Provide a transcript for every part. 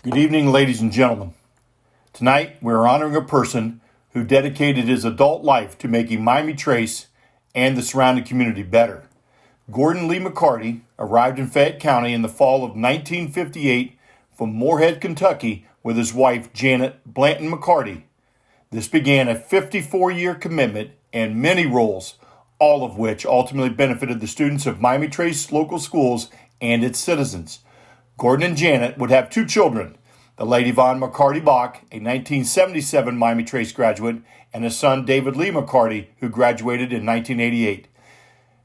Good evening, ladies and gentlemen. Tonight, we're honoring a person who dedicated his adult life to making Miami Trace and the surrounding community better. Gordon Lee McCarty arrived in Fayette County in the fall of 1958 from Moorhead, Kentucky, with his wife, Janet Blanton McCarty. This began a 54-year commitment and many roles, all of which ultimately benefited the students of Miami Trace local schools and its citizens. Gordon and Janet would have two children, the late Yvonne McCarty Bach, a 1977 Miami Trace graduate, and his son David Lee McCarty, who graduated in 1988.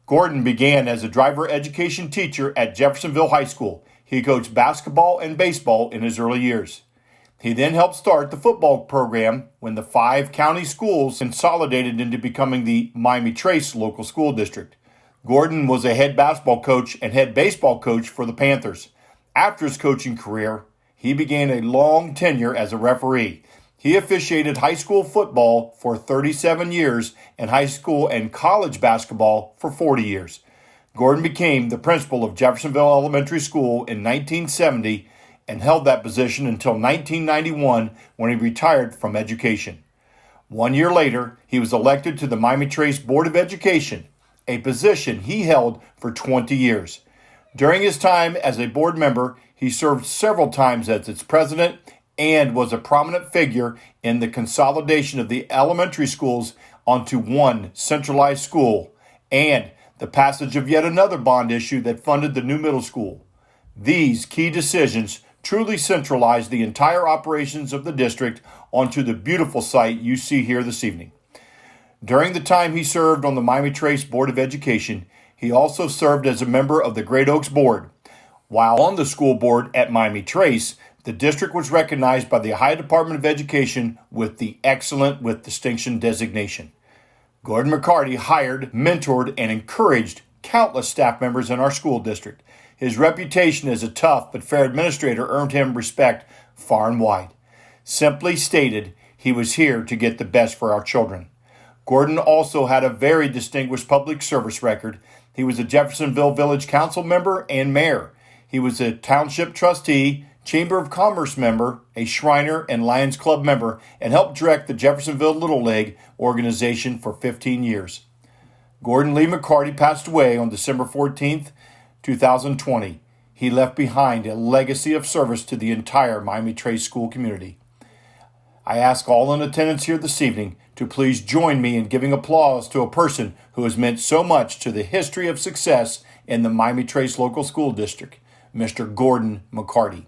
Gordon began as a driver education teacher at Jeffersonville High School. He coached basketball and baseball in his early years. He then helped start the football program when the 5 county schools consolidated into becoming the Miami Trace local school district. Gordon was a head basketball coach and head baseball coach for the Panthers. After his coaching career, he began a long tenure as a referee. He officiated high school football for 37 years and high school and college basketball for 40 years. Gordon became the principal of Jeffersonville Elementary School in 1970 and held that position until 1991 when he retired from education. 1 year later, he was elected to the Miami Trace Board of Education, a position he held for 20 years. During his time as a board member, he served several times as its president and was a prominent figure in the consolidation of the elementary schools onto one centralized school and the passage of yet another bond issue that funded the new middle school. These key decisions truly centralized the entire operations of the district onto the beautiful site you see here this evening. During the time he served on the Miami Trace Board of Education, he also served as a member of the Great Oaks Board. While on the school board at Miami Trace, the district was recognized by the Ohio Department of Education with the Excellent with Distinction designation. Gordon McCarty hired, mentored, and encouraged countless staff members in our school district. His reputation as a tough but fair administrator earned him respect far and wide. Simply stated, he was here to get the best for our children. Gordon also had a very distinguished public service record. He was a Jeffersonville Village Council member and mayor. He was a township trustee, Chamber of Commerce member, a Shriner and Lions Club member, and helped direct the Jeffersonville Little League organization for 15 years. Gordon Lee McCarty passed away on December 14th, 2020. He left behind a legacy of service to the entire Miami Trace school community. I ask all in attendance here this evening to please join me in giving applause to a person who has meant so much to the history of success in the Miami Trace local school district, Mr. Gordon McCarty.